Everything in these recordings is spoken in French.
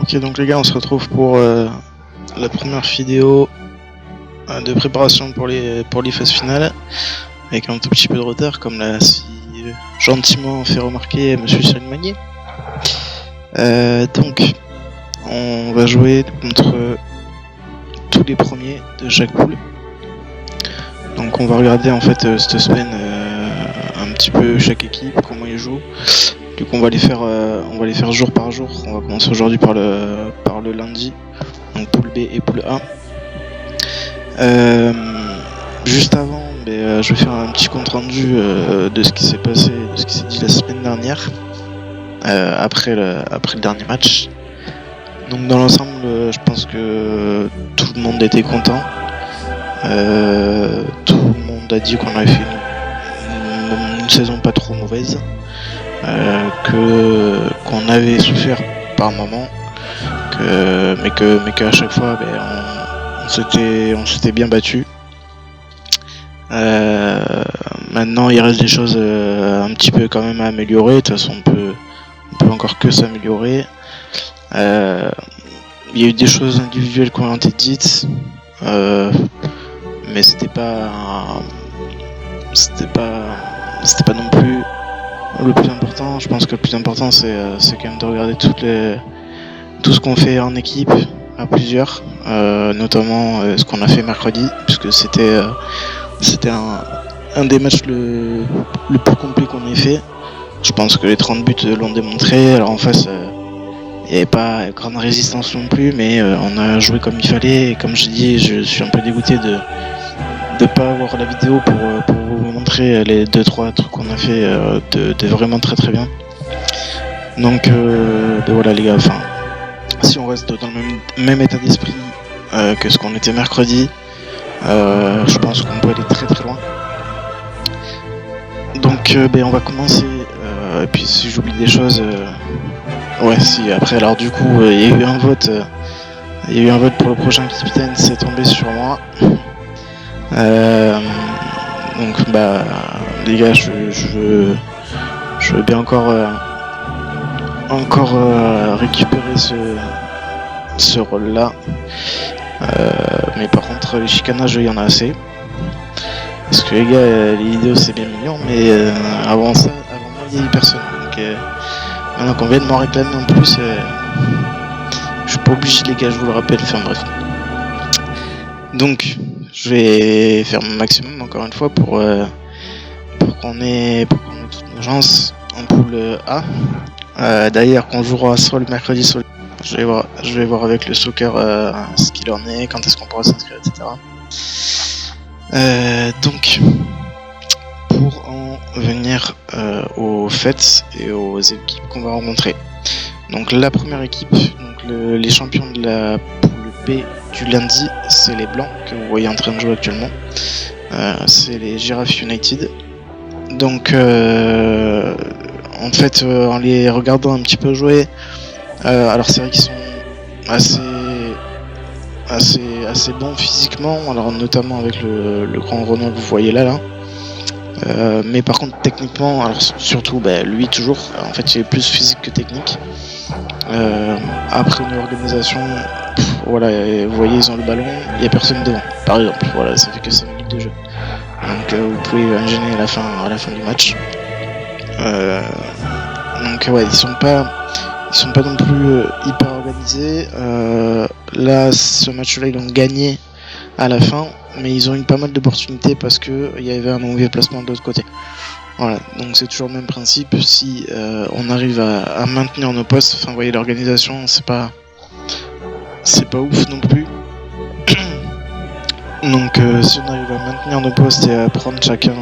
Ok, donc les gars, on se retrouve pour la première vidéo de préparation pour les phases finales, avec un tout petit peu de retard, comme l'a si gentiment fait remarquer Monsieur Chalmanier. Donc, on va jouer contre tous les premiers de chaque poule. Donc, on va regarder en fait cette semaine un petit peu chaque équipe, comment ils jouent. Du coup, on va les faire jour par jour. On va commencer aujourd'hui par le lundi, donc poule B et poule A. Juste avant, je vais faire un petit compte rendu de ce qui s'est passé, de ce qui s'est dit la semaine dernière, après le dernier match. Donc dans l'ensemble, je pense que tout le monde était content. Tout le monde a dit qu'on avait fait une saison pas trop mauvaise. Qu'on avait souffert par moment, mais qu'à chaque fois on s'était bien battu. Maintenant il reste des choses un petit peu quand même à améliorer. De toute façon on peut encore que s'améliorer. Il y a eu des choses individuelles qui ont été dites, mais c'était pas non plus le plus important. Je pense que le plus important c'est quand même de regarder tout ce qu'on fait en équipe à plusieurs, notamment ce qu'on a fait mercredi, puisque c'était un des matchs le plus complet qu'on ait fait. Je pense que les 30 buts l'ont démontré. Alors en face il n'y avait pas grande résistance non plus, mais on a joué comme il fallait, et comme j'ai dit, je suis un peu dégoûté de pas avoir la vidéo pour vous montrer les 2-3 trucs qu'on a fait de vraiment très très bien. Donc voilà les gars, enfin si on reste dans le même état d'esprit que ce qu'on était mercredi, je pense qu'on peut aller très très loin. Donc on va commencer, et puis si j'oublie des choses, après, alors du coup il y a eu un vote pour le prochain capitaine, c'est tombé sur moi. Donc les gars, je veux bien encore récupérer ce rôle là, mais par contre les chicanages il y en a assez, parce que les gars, les vidéos c'est bien mignon, mais avant moi il y a eu personne, donc maintenant qu'on vient de m'en réclamer en plus, je suis pas obligé les gars, je vous le rappelle. Enfin bref, donc je vais faire mon maximum encore une fois pour qu'on ait toutes nos chances en poule A. D'ailleurs, qu'on jouera soit le mercredi, soit je vais voir avec le soccer ce qu'il en est, quand est-ce qu'on pourra s'inscrire, etc. Donc, pour en venir aux fêtes et aux équipes qu'on va rencontrer. Donc la première équipe, donc les champions de la poule B du lundi, c'est les Blancs que vous voyez en train de jouer actuellement. C'est les Girafes United. Donc en fait, en les regardant un petit peu jouer, alors c'est vrai qu'ils sont assez bons physiquement, alors notamment avec le grand Renault que vous voyez là. Mais par contre techniquement, alors surtout lui toujours, en fait il est plus physique que technique. Après une organisation, voilà, vous voyez ils ont le ballon, il n'y a personne devant par exemple, voilà, ça fait que 5 minutes de jeu, donc vous pouvez gêner à la fin du match. Donc ouais, ils sont pas non plus hyper organisés. Là ce match là ils l'ont gagné à la fin, mais ils ont eu pas mal d'opportunités parce que il y avait un mauvais placement de l'autre côté. Voilà, donc c'est toujours le même principe. Si on arrive à maintenir nos postes, enfin vous voyez l'organisation c'est pas ouf non plus. Donc si on arrive à maintenir nos postes et à prendre chacun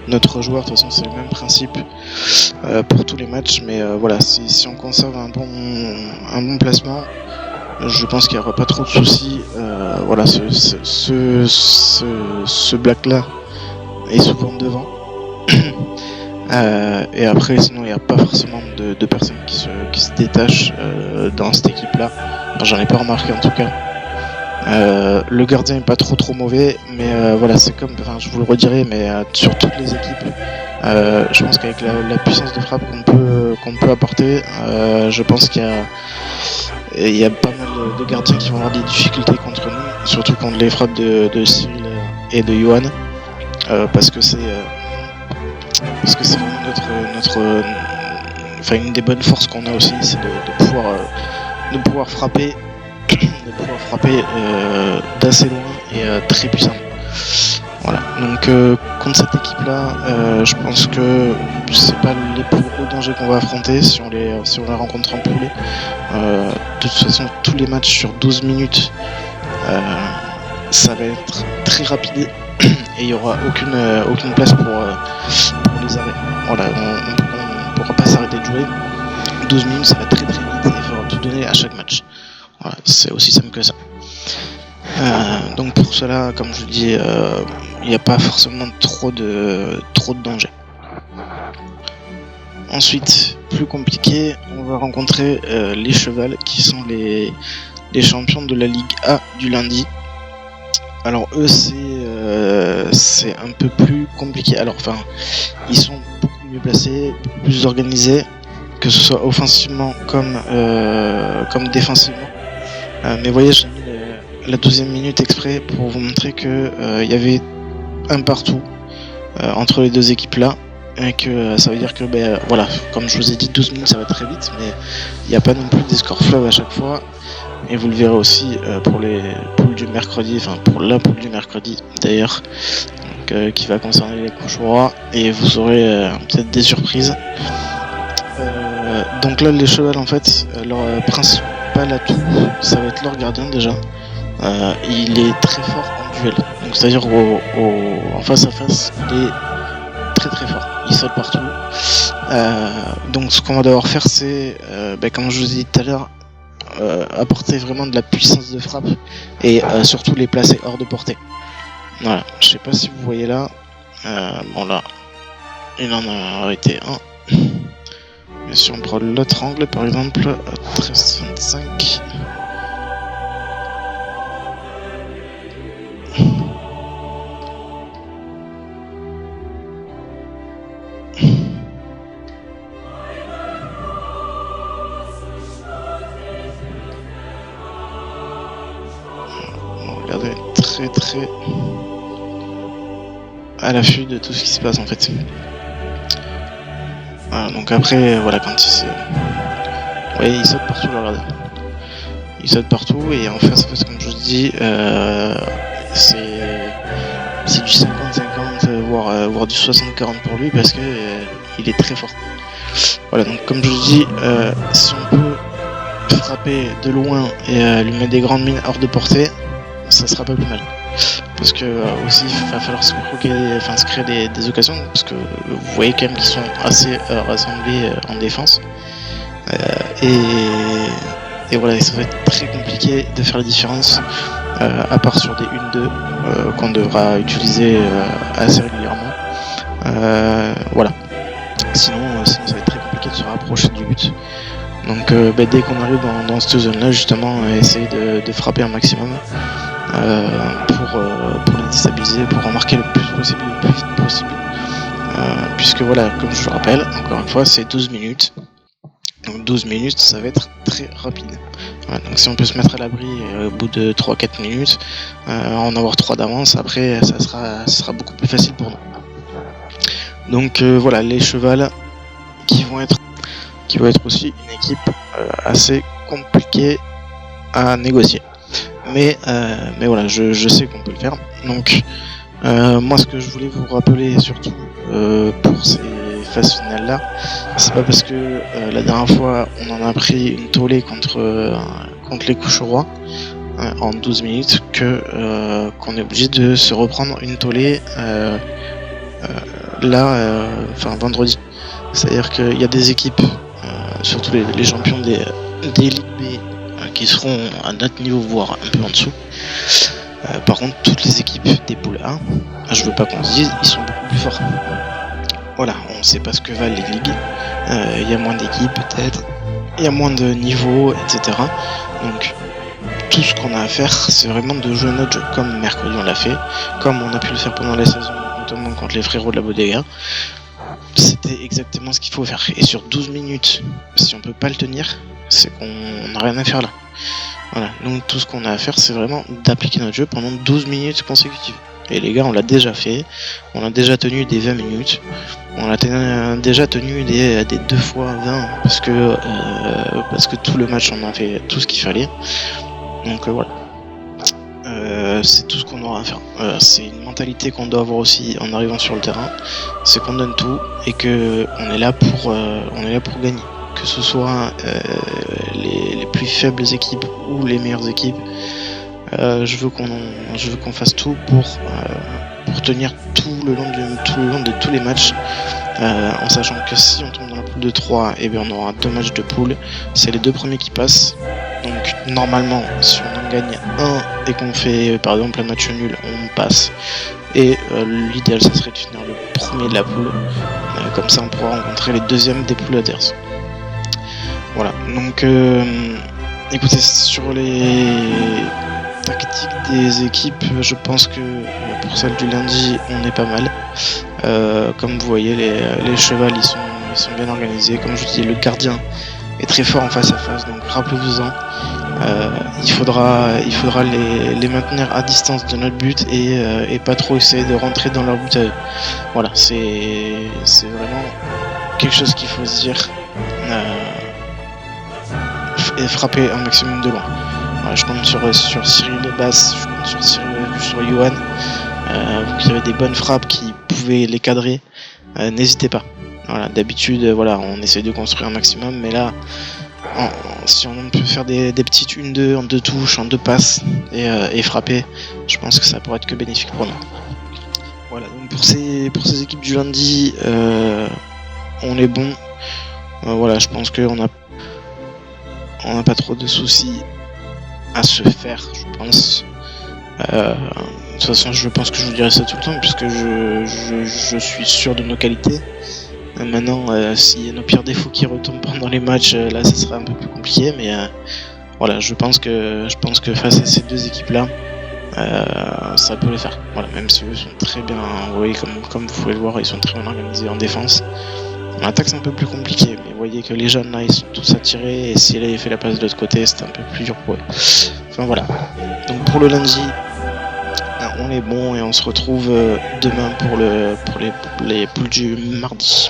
notre joueur, de toute façon c'est le même principe pour tous les matchs, mais voilà, si on conserve un bon placement, je pense qu'il n'y aura pas trop de soucis. Voilà, ce black là est souvent devant. Et après sinon il n'y a pas forcément de personnes qui se détachent dans cette équipe là. Alors, j'en ai pas remarqué en tout cas. Le gardien est pas trop mauvais, mais voilà, c'est comme, enfin je vous le redirai, mais sur toutes les équipes, je pense qu'avec la puissance de frappe qu'on peut apporter, je pense qu'il Et il y a pas mal de gardiens qui vont avoir des difficultés contre nous, surtout contre les frappes de Cyril et de Johan, parce que c'est vraiment enfin une des bonnes forces qu'on a aussi, c'est de pouvoir frapper, d'assez loin et très puissamment. Voilà. Donc contre cette équipe-là, je pense que c'est pas les plus gros dangers qu'on va affronter si on les rencontre en poule. De toute façon, tous les matchs sur 12 minutes, ça va être très rapide et il n'y aura aucune place pour les arrêts. Voilà, on pourra pas s'arrêter de jouer. 12 minutes, ça va très très vite et il faudra tout donner à chaque match. Voilà, c'est aussi simple que ça. Donc pour cela, comme je vous dis, il n'y a pas forcément trop de danger. Ensuite, plus compliqué, on va rencontrer les Chevals qui sont les champions de la Ligue A du lundi. Alors eux, c'est un peu plus compliqué. Alors enfin, ils sont beaucoup mieux placés, beaucoup plus organisés, que ce soit offensivement comme défensivement. Mais voyez, j'ai mis la 12e minute exprès pour vous montrer que y avait un partout entre les deux équipes là, et que ça veut dire que voilà, comme je vous ai dit, 12 minutes ça va très vite, mais il n'y a pas non plus des scores fleuves à chaque fois, et vous le verrez aussi pour les poules du mercredi, enfin pour la poule du mercredi d'ailleurs, qui va concerner les Coucherois, et vous aurez peut-être des surprises. Donc là, les Chevals, en fait, leur principal atout, ça va être leur gardien déjà. Il est très fort en duel, donc c'est-à-dire en face à face, il est très très fort, il saute partout. Donc ce qu'on va devoir faire, c'est, comme je vous ai dit tout à l'heure, apporter vraiment de la puissance de frappe et surtout les placer hors de portée. Voilà, je sais pas si vous voyez là, bon là, il en a arrêté un. Mais si on prend l'autre angle, par exemple, à 13,25. Regardez, très à l'affût de tout ce qui se passe en fait. Voilà, donc après, voilà, quand vous voyez, il saute partout, là, regardez. Il saute partout, et en fait, comme je vous dis, c'est du 50-50, voire du 60-40 pour lui, parce que il est très fort. Voilà, donc comme je vous dis, si on peut frapper de loin et lui mettre des grandes mines hors de portée, ça sera pas plus mal. Parce que aussi il va falloir se créer des occasions, parce que vous voyez quand même qu'ils sont assez rassemblés en défense, et voilà, ça va être très compliqué de faire la différence, à part sur des 1-2 qu'on devra utiliser assez régulièrement. Voilà, sinon ça va être très compliqué de se rapprocher du but. Donc dès qu'on arrive dans cette zone là, justement, essayer de frapper un maximum pour les déstabiliser, pour en marquer le plus possible, le plus vite possible, puisque voilà, comme je le rappelle, encore une fois, c'est 12 minutes. Donc 12 minutes, ça va être très rapide. Voilà, donc si on peut se mettre à l'abri au bout de 3-4 minutes, en avoir 3 d'avance, après ça sera beaucoup plus facile pour nous. Donc voilà, les Chevals qui vont être aussi une équipe assez compliquée à négocier. Mais voilà, je sais qu'on peut le faire. Donc moi, ce que je voulais vous rappeler surtout pour ces phases finales là, c'est pas parce que la dernière fois on en a pris une tollée contre les Coucherois en 12 minutes qu'on est obligé de se reprendre une tollée vendredi. C'est-à-dire qu'il y a des équipes, surtout les champions des Ligue B, qui seront à notre niveau, voire un peu en dessous. Par contre, toutes les équipes des poules A, je veux pas qu'on se dise, ils sont beaucoup plus forts. Voilà, on sait pas ce que valent les ligues. Il y a moins d'équipes peut-être, il y a moins de niveaux, etc. Donc tout ce qu'on a à faire, c'est vraiment de jouer notre jeu comme mercredi on l'a fait, comme on a pu le faire pendant la saison, notamment contre les frérots de la Bodega. C'était exactement ce qu'il faut faire. Et sur 12 minutes, si on peut pas le tenir, c'est qu'on n'a rien à faire là. Voilà, donc tout ce qu'on a à faire, c'est vraiment d'appliquer notre jeu pendant 12 minutes consécutives. Et les gars, on l'a déjà fait, on a déjà tenu des 20 minutes, on a déjà tenu des 2 fois 20, parce que tout le match, on a fait tout ce qu'il fallait. Donc voilà. C'est tout ce qu'on aura à faire. C'est une mentalité qu'on doit avoir aussi en arrivant sur le terrain, c'est qu'on donne tout et que on est là pour gagner. Que ce soit les plus faibles équipes ou les meilleures équipes, je veux qu'on fasse tout pour tenir tout le long de tous les matchs, en sachant que si on tombe dans la poule de 3, et bien on aura 2 matchs de poule, c'est les 2 premiers qui passent. Donc normalement, si on en gagne un et qu'on fait par exemple un match nul, on passe. Et l'idéal, ça serait de finir le premier de la poule. Comme ça, on pourra rencontrer les deuxièmes des poules adverses. Voilà. Donc, écoutez, sur les tactiques des équipes, je pense que pour celle du lundi, on est pas mal. Comme vous voyez, les chevals, ils sont bien organisés. Comme je vous dis, le gardien est très fort en face à face, donc rappelez-vous-en. Il faudra les maintenir à distance de notre but et pas trop essayer de rentrer dans leur but à eux. Voilà, c'est vraiment quelque chose qu'il faut se dire, et frapper un maximum de loin. Voilà, je compte sur Cyril Bass, je compte sur Cyril, sur Johan, vous avez des bonnes frappes qui pouvaient les cadrer, n'hésitez pas. Voilà, d'habitude, voilà, on essaie de construire un maximum, mais là, si on peut faire des petites 1-2 en 2 touches, en 2 passes et frapper, je pense que ça pourrait être que bénéfique pour nous. Voilà, donc pour ces équipes du lundi, on est bon. Voilà, je pense qu'on n'a pas trop de soucis à se faire, je pense. De toute façon, je pense que je vous dirai ça tout le temps, puisque je suis sûr de nos qualités. Maintenant, s'il y a nos pires défauts qui retombent pendant les matchs, là, ça sera un peu plus compliqué, mais voilà, je pense que face à ces 2 équipes-là, ça peut le faire. Voilà, même si eux sont très bien, vous voyez, comme vous pouvez le voir, ils sont très bien organisés en défense. En attaque, c'est un peu plus compliqué, mais vous voyez que les jeunes là, ils sont tous attirés, et s'il avait fait la passe de l'autre côté, c'était un peu plus dur pour eux. Enfin voilà. Donc pour le lundi, on est bon et on se retrouve demain pour les poules du mardi.